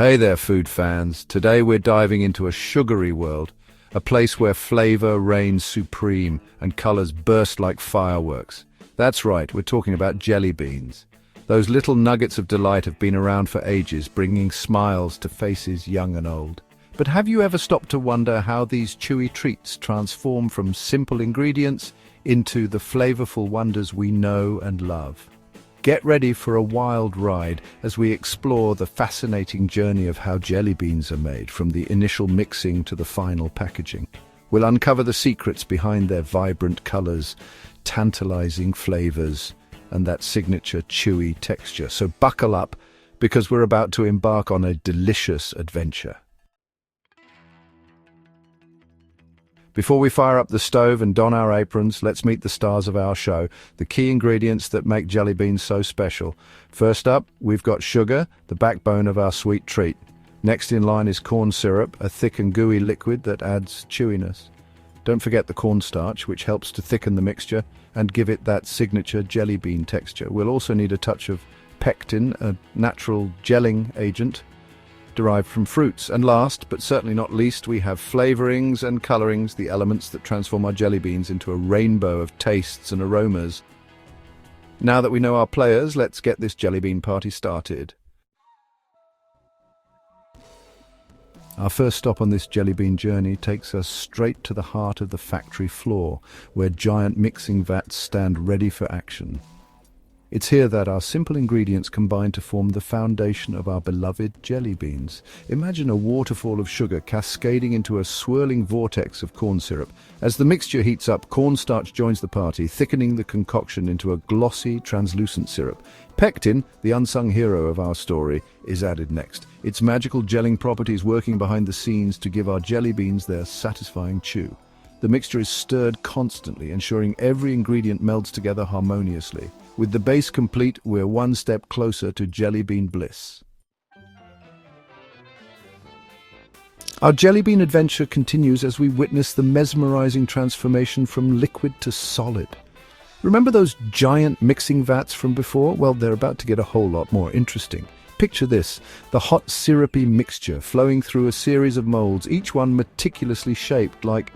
Hey there, food fans. Today we're diving into a sugary world, a place where flavor reigns supreme and colors burst like fireworks. That's right, we're talking about jelly beans. Those little nuggets of delight have been around for ages, bringing smiles to faces young and old. But have you ever stopped to wonder how these chewy treats transform from simple ingredients into the flavorful wonders we know and love? Get ready for a wild ride as we explore the fascinating journey of how jelly beans are made, from the initial mixing to the final packaging. We'll uncover the secrets behind their vibrant colors, tantalizing flavors, and that signature chewy texture. So buckle up, because we're about to embark on a delicious adventure. Before we fire up the stove and don our aprons, let's meet the stars of our show, the key ingredients that make jelly beans so special. First up, we've got sugar, the backbone of our sweet treat. Next in line is corn syrup, a thick and gooey liquid that adds chewiness. Don't forget the cornstarch, which helps to thicken the mixture and give it that signature jelly bean texture. We'll also need a touch of pectin, a natural gelling agent derived from fruits. And last, but certainly not least, we have flavorings and colorings, the elements that transform our jelly beans into a rainbow of tastes and aromas. Now that we know our players, let's get this jelly bean party started. Our first stop on this jelly bean journey takes us straight to the heart of the factory floor, where giant mixing vats stand ready for action. It's here that our simple ingredients combine to form the foundation of our beloved jelly beans. Imagine a waterfall of sugar cascading into a swirling vortex of corn syrup. As the mixture heats up, cornstarch joins the party, thickening the concoction into a glossy, translucent syrup. Pectin, the unsung hero of our story, is added next, its magical gelling properties working behind the scenes to give our jelly beans their satisfying chew. The mixture is stirred constantly, ensuring every ingredient melds together harmoniously. With the base complete, we're one step closer to jelly bean bliss. Our jelly bean adventure continues as we witness the mesmerizing transformation from liquid to solid. Remember those giant mixing vats from before? Well, they're about to get a whole lot more interesting. Picture this, the hot syrupy mixture flowing through a series of molds, each one meticulously shaped like,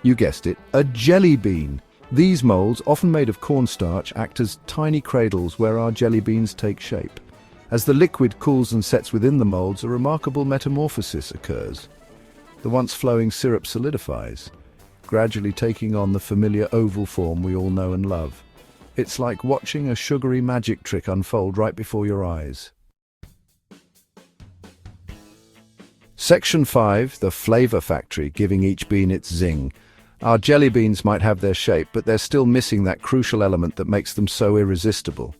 you guessed it, a jelly bean. These molds, often made of cornstarch, act as tiny cradles where our jelly beans take shape. As the liquid cools and sets within the molds, a remarkable metamorphosis occurs. The once flowing syrup solidifies, gradually taking on the familiar oval form we all know and love. It's like watching a sugary magic trick unfold right before your eyes. Section 5, the flavor factory, giving each bean its zing. Our jelly beans might have their shape, but they're still missing that crucial element that makes them so irresistible.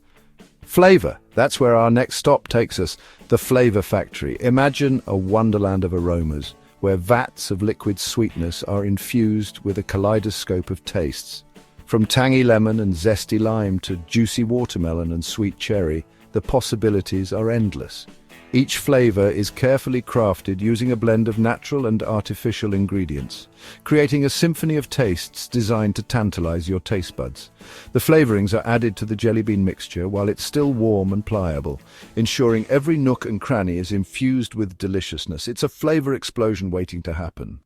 Flavor, that's where our next stop takes us, the flavor factory. Imagine a wonderland of aromas, where vats of liquid sweetness are infused with a kaleidoscope of tastes. From tangy lemon and zesty lime to juicy watermelon and sweet cherry, the possibilities are endless. Each flavor is carefully crafted using a blend of natural and artificial ingredients, creating a symphony of tastes designed to tantalize your taste buds. The flavorings are added to the jelly bean mixture while it's still warm and pliable, ensuring every nook and cranny is infused with deliciousness. It's a flavor explosion waiting to happen.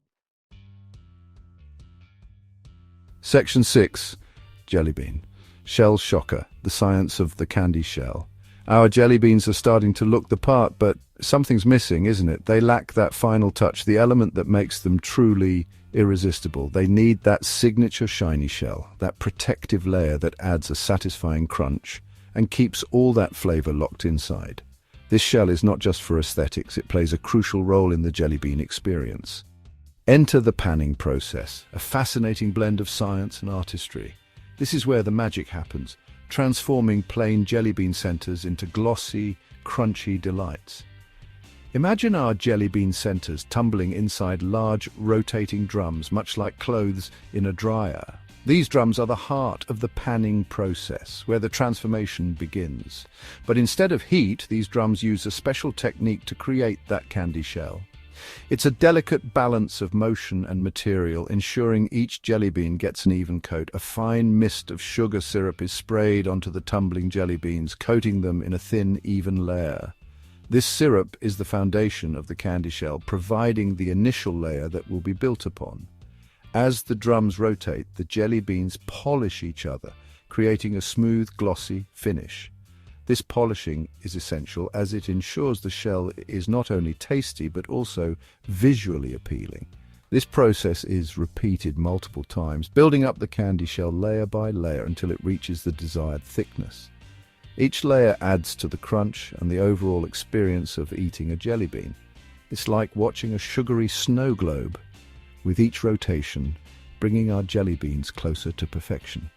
Section 6. Jelly bean. Shell shocker, the science of the candy shell. Our jelly beans are starting to look the part, but something's missing, isn't it? They lack that final touch, the element that makes them truly irresistible. They need that signature shiny shell, that protective layer that adds a satisfying crunch and keeps all that flavor locked inside. This shell is not just for aesthetics, it plays a crucial role in the jelly bean experience. Enter the panning process, a fascinating blend of science and artistry. This is where the magic happens, transforming plain jelly bean centers into glossy, crunchy delights. Imagine our jelly bean centers tumbling inside large, rotating drums, much like clothes in a dryer. These drums are the heart of the panning process, where the transformation begins. But instead of heat, these drums use a special technique to create that candy shell. It's a delicate balance of motion and material, ensuring each jelly bean gets an even coat. A fine mist of sugar syrup is sprayed onto the tumbling jelly beans, coating them in a thin, even layer. This syrup is the foundation of the candy shell, providing the initial layer that will be built upon. As the drums rotate, the jelly beans polish each other, creating a smooth, glossy finish. This polishing is essential as it ensures the shell is not only tasty but also visually appealing. This process is repeated multiple times, building up the candy shell layer by layer until it reaches the desired thickness. Each layer adds to the crunch and the overall experience of eating a jelly bean. It's like watching a sugary snow globe, with each rotation bringing our jelly beans closer to perfection.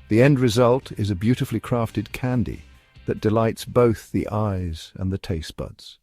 The end result is a beautifully crafted candy that delights both the eyes and the taste buds.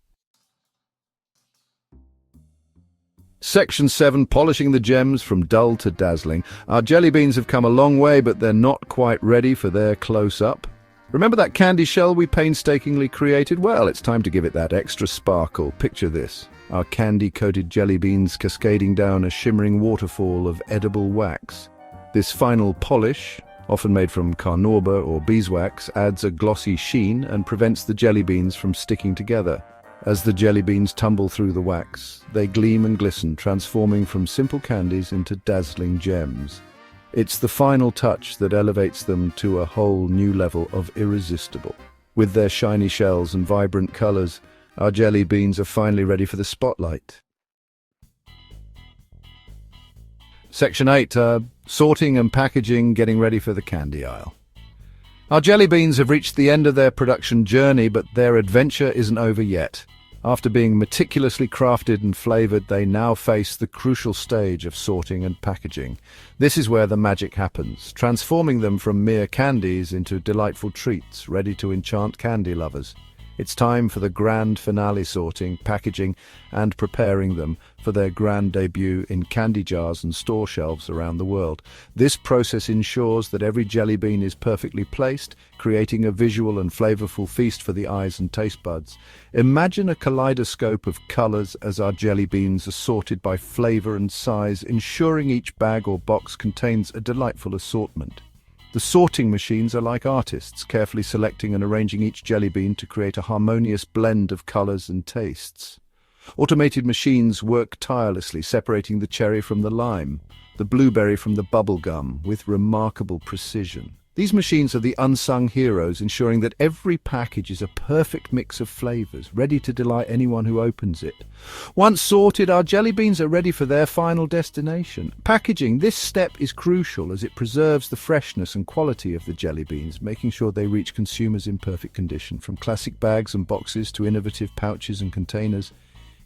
Section 7, polishing the gems from dull to dazzling. Our jelly beans have come a long way, but they're not quite ready for their close-up. Remember that candy shell we painstakingly created? Well, it's time to give it that extra sparkle. Picture this: our candy-coated jelly beans cascading down a shimmering waterfall of edible wax. This final polish, often made from carnauba or beeswax, adds a glossy sheen and prevents the jelly beans from sticking together. As the jelly beans tumble through the wax, they gleam and glisten, transforming from simple candies into dazzling gems. It's the final touch that elevates them to a whole new level of irresistible. With their shiny shells and vibrant colors, our jelly beans are finally ready for the spotlight. Section 8, sorting and packaging, getting ready for the candy aisle. Our jelly beans have reached the end of their production journey, but their adventure isn't over yet. After being meticulously crafted and flavored, they now face the crucial stage of sorting and packaging. This is where the magic happens, transforming them from mere candies into delightful treats, ready to enchant candy lovers. It's time for the grand finale: sorting, packaging, and preparing them for their grand debut in candy jars and store shelves around the world. This process ensures that every jelly bean is perfectly placed, creating a visual and flavorful feast for the eyes and taste buds. Imagine a kaleidoscope of colors as our jelly beans are sorted by flavor and size, ensuring each bag or box contains a delightful assortment. The sorting machines are like artists, carefully selecting and arranging each jelly bean to create a harmonious blend of colors and tastes. Automated machines work tirelessly, separating the cherry from the lime, the blueberry from the bubble gum, with remarkable precision. These machines are the unsung heroes, ensuring that every package is a perfect mix of flavors, ready to delight anyone who opens it. Once sorted, our jelly beans are ready for their final destination. Packaging: this step is crucial as it preserves the freshness and quality of the jelly beans, making sure they reach consumers in perfect condition. From classic bags and boxes to innovative pouches and containers,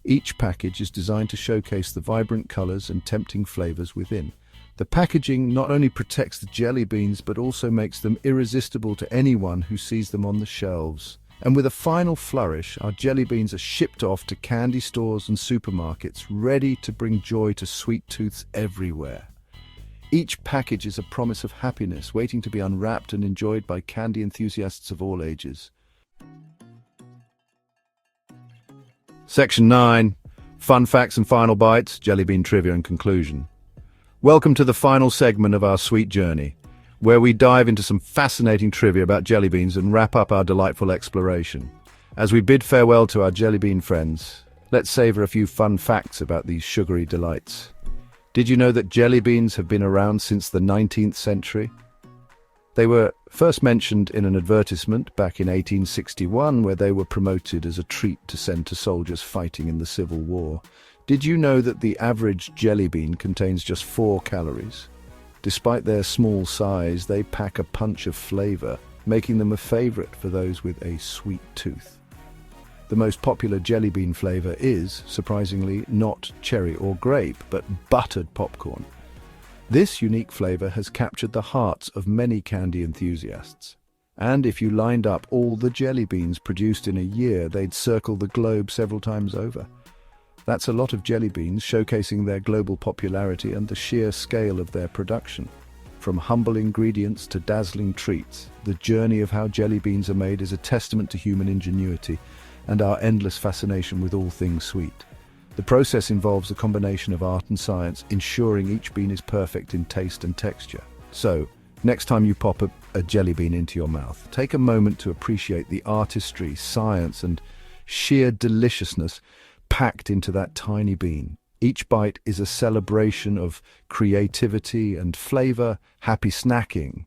each package is designed to showcase the vibrant colors and tempting flavors within. The packaging not only protects the jelly beans but also makes them irresistible to anyone who sees them on the shelves. And with a final flourish, our jelly beans are shipped off to candy stores and supermarkets, ready to bring joy to sweet tooths everywhere. Each package is a promise of happiness, waiting to be unwrapped and enjoyed by candy enthusiasts of all ages. Section 9. Fun facts and final bites, jelly bean trivia and conclusion. Welcome to the final segment of our sweet journey, where we dive into some fascinating trivia about jelly beans and wrap up our delightful exploration. As we bid farewell to our jelly bean friends, let's savor a few fun facts about these sugary delights. Did you know that jelly beans have been around since the 19th century? They were first mentioned in an advertisement back in 1861, where they were promoted as a treat to send to soldiers fighting in the Civil War. Did you know that the average jelly bean contains just 4 calories? Despite their small size, they pack a punch of flavor, making them a favorite for those with a sweet tooth. The most popular jelly bean flavor is, surprisingly, not cherry or grape, but buttered popcorn. This unique flavor has captured the hearts of many candy enthusiasts. And if you lined up all the jelly beans produced in a year, they'd circle the globe several times over. That's a lot of jelly beans, showcasing their global popularity and the sheer scale of their production. From humble ingredients to dazzling treats, the journey of how jelly beans are made is a testament to human ingenuity and our endless fascination with all things sweet. The process involves a combination of art and science, ensuring each bean is perfect in taste and texture. So, next time you pop a jelly bean into your mouth, take a moment to appreciate the artistry, science, and sheer deliciousness packed into that tiny bean. Each bite is a celebration of creativity and flavor, happy snacking.